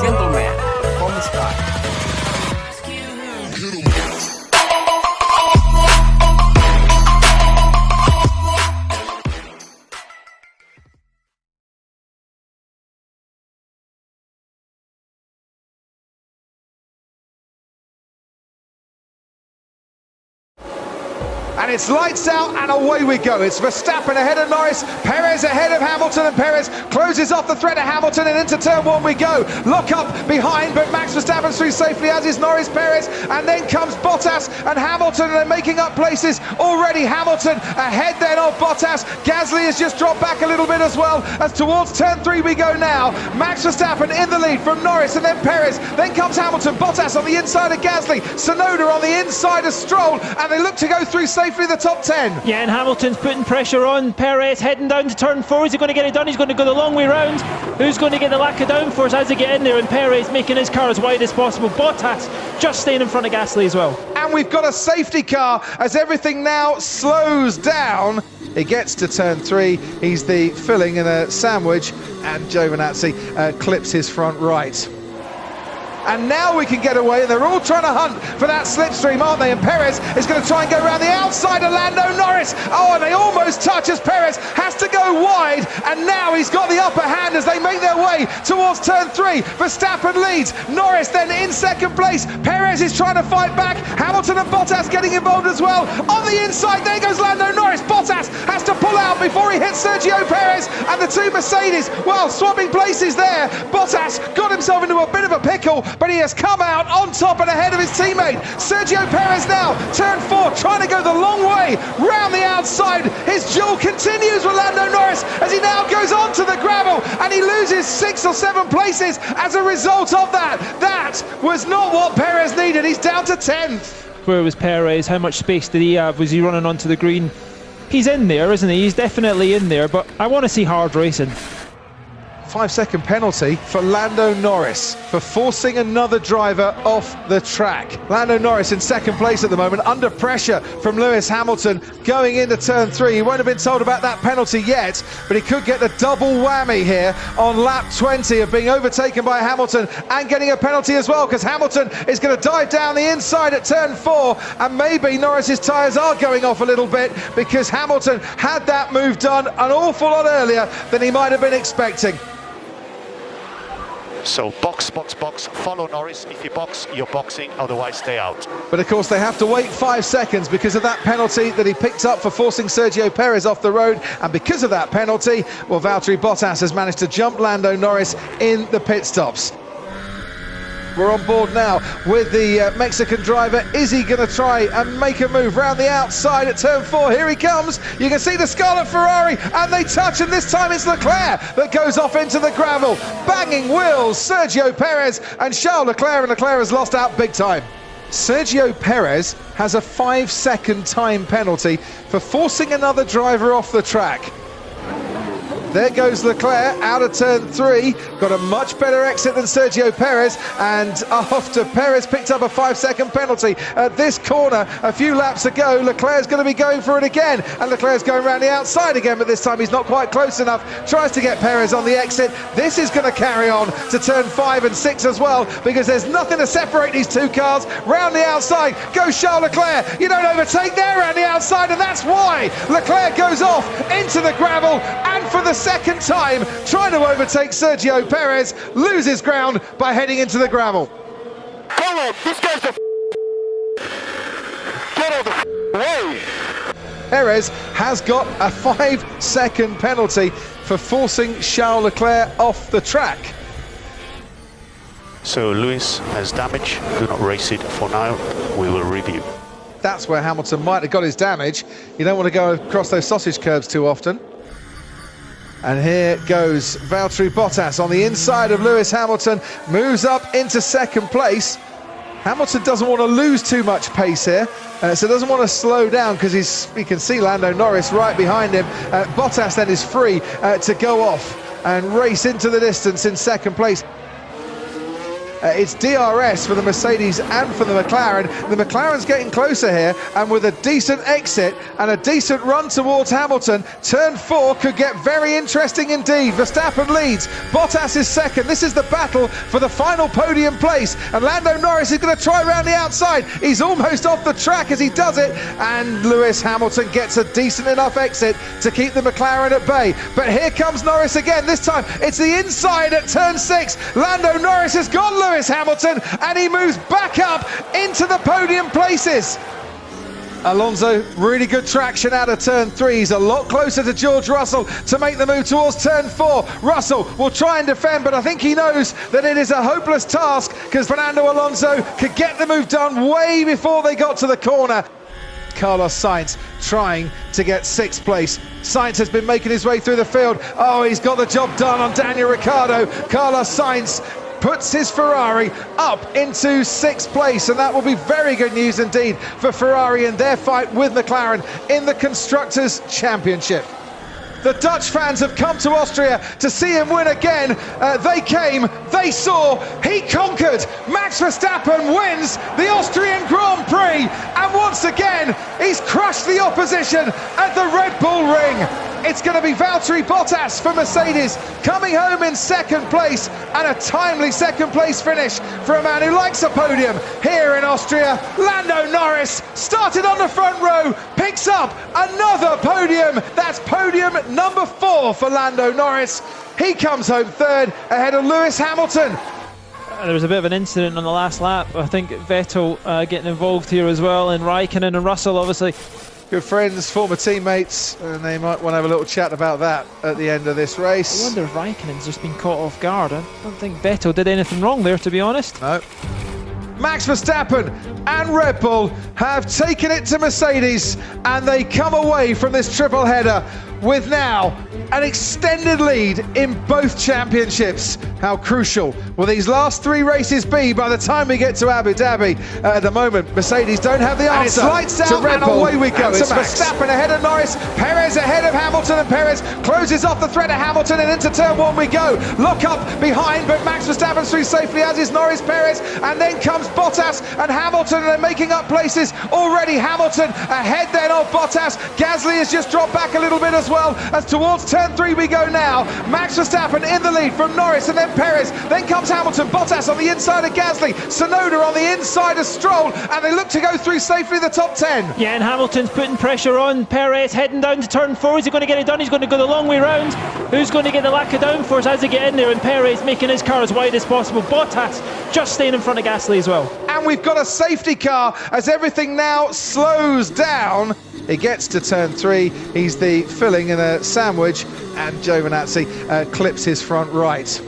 gentleman from the start. And it's lights out and away we go. It's Verstappen ahead of Norris, Perez ahead of Hamilton, and Perez closes off the threat of Hamilton, and into turn one we go. Lock up behind, but Max Verstappen's through safely, as is Norris, Perez, and then comes Bottas and Hamilton, and they're making up places already. Hamilton ahead then of Bottas. Gasly has just dropped back a little bit as well, as towards turn three we go now. Max Verstappen in the lead from Norris, and then Perez, then comes Hamilton, Bottas on the inside of Gasly, Tsunoda on the inside of Stroll, and they look to go through safely the top 10. Yeah, and Hamilton's putting pressure on Perez, heading down to turn four. Is he going to get it done? He's going to go the long way round. Who's going to get the lack of downforce as they get in there? And Perez making his car as wide as possible. Bottas just staying in front of Gasly as well. And we've got a safety car as everything now slows down. He gets to turn three. He's the filling in a sandwich, and Giovinazzi clips his front right. And now we can get away. They're all trying to hunt for that slipstream, aren't they? And Perez is going to try and go around the outside of Lando Norris. Oh, and they almost touch as Perez has to go wide. And now he's got the upper hand as they make their way towards turn three. Verstappen leads. Norris then in second place. Perez is trying to fight back. Hamilton and Bottas getting involved as well. On the inside, there goes Lando Norris. Bottas has to pull out before he hits Sergio Perez. And the two Mercedes, well, swapping places there. Bottas got himself into a bit of a pickle, but he has come out on top and ahead of his teammate. Sergio Perez now, turn four, trying to go the long way, round the outside. His duel continues with Lando Norris as he now goes onto the gravel, and he loses 6 or 7 places as a result of that. That was not what Perez needed. He's down to 10th. Where was Perez? How much space did he have? Was he running onto the green? He's in there, isn't he? He's definitely in there, but I want to see hard racing. 5-second penalty for Lando Norris for forcing another driver off the track. Lando Norris in second place at the moment, under pressure from Lewis Hamilton going into turn three. He won't have been told about that penalty yet, but he could get the double whammy here on lap 20 of being overtaken by Hamilton and getting a penalty as well, because Hamilton is going to dive down the inside at turn four, and maybe Norris's tyres are going off a little bit because Hamilton had that move done an awful lot earlier than he might have been expecting. So box, box, box, follow Norris. If you box, you're boxing, otherwise stay out. But of course they have to wait 5 seconds because of that penalty that he picked up for forcing Sergio Perez off the road, and because of that penalty, well, Valtteri Bottas has managed to jump Lando Norris in the pit stops. We're on board now with the Mexican driver. Is he going to try and make a move round the outside at turn four? Here he comes. You can see the Scarlet Ferrari, and they touch, and this time it's Leclerc that goes off into the gravel. Banging wheels, Sergio Perez and Charles Leclerc, and Leclerc has lost out big time. Sergio Perez has a 5-second time penalty for forcing another driver off the track. There goes Leclerc out of turn three, got a much better exit than Sergio Perez, and after Perez picked up a 5-second penalty at this corner a few laps ago, Leclerc's going to be going for it again, and Leclerc's going around the outside again, but this time he's not quite close enough, tries to get Perez on the exit. This is going to carry on to turn 5 and 6 as well, because there's nothing to separate these two cars. Round the outside goes Charles Leclerc. You don't overtake there around the outside, and that's why Leclerc goes off into the gravel, and for the second time trying to overtake Sergio Perez, loses ground by heading into the gravel. Come on, this guy's the get out of the way. Perez has got a 5-second penalty for forcing Charles Leclerc off the track. So Lewis has damage, do not race it for now, we will review. That's where Hamilton might have got his damage. You don't want to go across those sausage curbs too often. And here goes Valtteri Bottas on the inside of Lewis Hamilton, moves up into second place. Hamilton doesn't want to lose too much pace here, so doesn't want to slow down because we can see Lando Norris right behind him. Bottas then is free to go off and race into the distance in second place. It's DRS for the Mercedes and for the McLaren. The McLaren's getting closer here, and with a decent exit and a decent run towards Hamilton, turn 4 could get very interesting indeed. Verstappen leads, Bottas is second. This is the battle for the final podium place, and Lando Norris is going to try around the outside. He's almost off the track as he does it, and Lewis Hamilton gets a decent enough exit to keep the McLaren at bay. But here comes Norris again. This time it's the inside at turn 6. Lando Norris has got Lewis Hamilton, and he moves back up into the podium places. Alonso, really good traction out of turn 3. He's a lot closer to George Russell to make the move towards turn 4. Russell will try and defend, but I think he knows that it is a hopeless task, because Fernando Alonso could get the move done way before they got to the corner. Carlos Sainz trying to get 6th place. Sainz has been making his way through the field. Oh, he's got the job done on Daniel Ricciardo. Carlos Sainz puts his Ferrari up into 6th place, and that will be very good news indeed for Ferrari in their fight with McLaren in the Constructors' Championship. The Dutch fans have come to Austria to see him win again. They came, they saw, he conquered. Max Verstappen wins the Austrian Grand Prix, and once again he's crushed the opposition at the Red Bull Ring. It's going to be Valtteri Bottas for Mercedes coming home in 2nd place, and a timely 2nd place finish for a man who likes a podium here in Austria. Lando Norris started on the front row, picks up another podium. That's podium number 4 for Lando Norris. He comes home 3rd ahead of Lewis Hamilton. There was a bit of an incident on the last lap. I think Vettel getting involved here as well, and Raikkonen and Russell obviously. Good friends, former teammates, and they might want to have a little chat about that at the end of this race. I wonder if Raikkonen's just been caught off guard. I don't think Vettel did anything wrong there, to be honest. No. Max Verstappen and Red Bull have taken it to Mercedes, and they come away from this triple header with now an extended lead in both championships. How crucial will these last 3 races be by the time we get to Abu Dhabi? At the moment, Mercedes don't have the answer. And it's lights out, and away we go. It's Verstappen ahead of Norris, Perez ahead of Hamilton, and Perez closes off the threat of Hamilton, and into turn 1 we go. Lock up behind, but Max Verstappen's through safely, as is Norris, Perez, and then comes Bottas and Hamilton, and they're making up places already. Hamilton ahead then of Bottas. Gasly has just dropped back a little bit as well, as towards turn 3 we go now. Max Verstappen in the lead from Norris, and then Perez, then comes Hamilton. Bottas on the inside of Gasly, Tsunoda on the inside of Stroll, and they look to go through safely the top 10. Yeah, and Hamilton's putting pressure on Perez, heading down to turn 4. Is he going to get it done? He's going to go the long way round. Who's going to get the lacquer downforce as they get in there? And Perez making his car as wide as possible. Bottas just staying in front of Gasly as well. And we've got a safety car as everything now slows down. He gets to turn 3, he's the filling in a sandwich, and Giovinazzi clips his front right.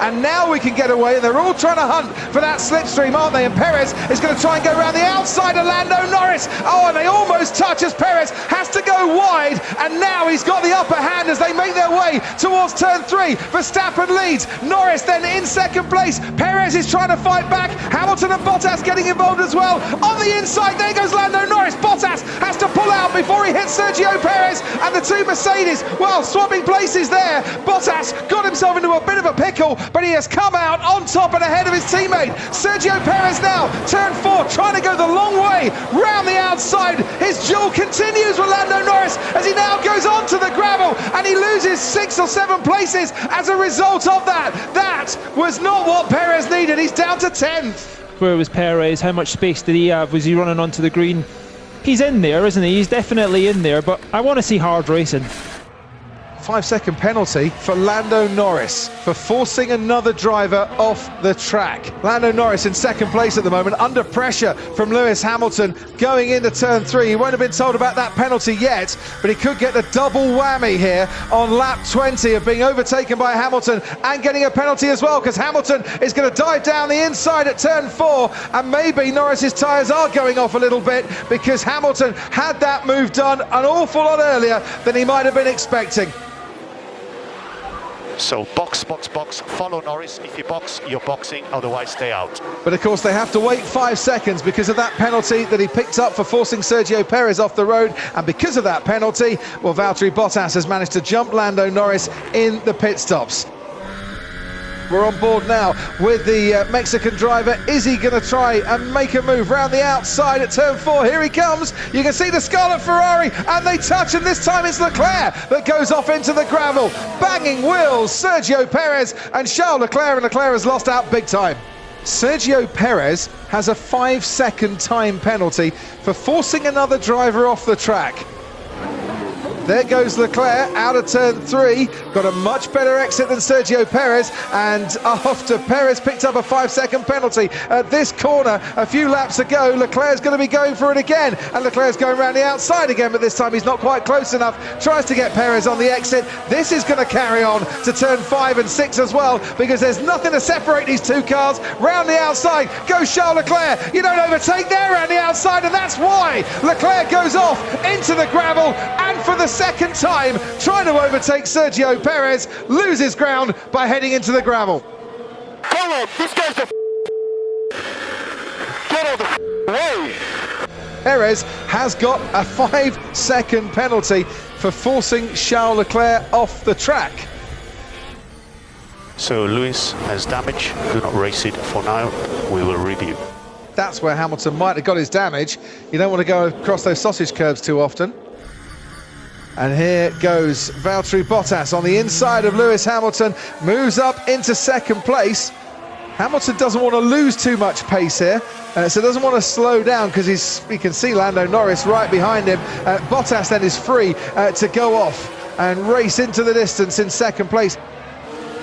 And now we can get away, and they're all trying to hunt for that slipstream, aren't they? And Perez is going to try and go around the outside of Lando Norris. Oh, and they almost touch as Perez has to go wide, and now he's got the upper hand as they make their way towards turn 3. Verstappen leads, Norris then in 2nd place. Perez is trying to fight back. Hamilton and Bottas getting involved as well. On the inside, there goes Lando Norris. Bottas has to pull out before he hits Sergio Perez, and the 2 Mercedes, well, swapping places there. Bottas got himself into a bit of a pickle, but he has come out on top and ahead of his teammate. Sergio Perez now, turn 4, trying to go the long way round the outside. His duel continues with Lando Norris as he now goes onto the gravel, and he loses 6 or 7 places as a result of that. That was not what Perez needed. He's down to 10th. Where was Perez? How much space did he have? Was he running onto the green? He's in there, isn't he? He's definitely in there, but I want to see hard racing. 5-second penalty for Lando Norris for forcing another driver off the track. Lando Norris in 2nd place at the moment, under pressure from Lewis Hamilton going into turn 3. He won't have been told about that penalty yet, but he could get the double whammy here on lap 20 of being overtaken by Hamilton and getting a penalty as well, because Hamilton is going to dive down the inside at turn 4, and maybe Norris's tyres are going off a little bit, because Hamilton had that move done an awful lot earlier than he might have been expecting. So box, follow Norris. If you box, you're boxing, otherwise stay out. But of course they have to wait 5 seconds because of that penalty that he picked up for forcing Sergio Perez off the road, and because of that penalty, well, Valtteri Bottas has managed to jump Lando Norris in the pit stops. We're on board now with the Mexican driver. Is he going to try and make a move round the outside at turn 4? Here he comes. You can see the Scarlet Ferrari, and they touch, and this time it's Leclerc that goes off into the gravel. Banging wheels, Sergio Perez and Charles Leclerc, and Leclerc has lost out big time. Sergio Perez has a 5-second time penalty for forcing another driver off the track. There goes Leclerc out of turn 3, got a much better exit than Sergio Perez, and after Perez picked up a 5-second penalty at this corner a few laps ago, Leclerc's going to be going for it again, and Leclerc's going around the outside again, but this time he's not quite close enough, tries to get Perez on the exit. This is going to carry on to turn 5 and 6 as well, because there's nothing to separate these two cars. Round the outside goes Charles Leclerc. You don't overtake there around the outside, and that's why Leclerc goes off into the gravel, and for the second time trying to overtake Sergio Perez, loses ground by heading into the gravel. Come on, this guy's the get out of the way. Perez has got a 5-second penalty for forcing Charles Leclerc off the track. So Lewis has damage, do not race it for now, we will review. That's where Hamilton might have got his damage. You don't want to go across those sausage curbs too often. And here goes Valtteri Bottas on the inside of Lewis Hamilton, moves up into second place. Hamilton doesn't want to lose too much pace here, so doesn't want to slow down because you can see Lando Norris right behind him. Bottas then is free to go off and race into the distance in second place.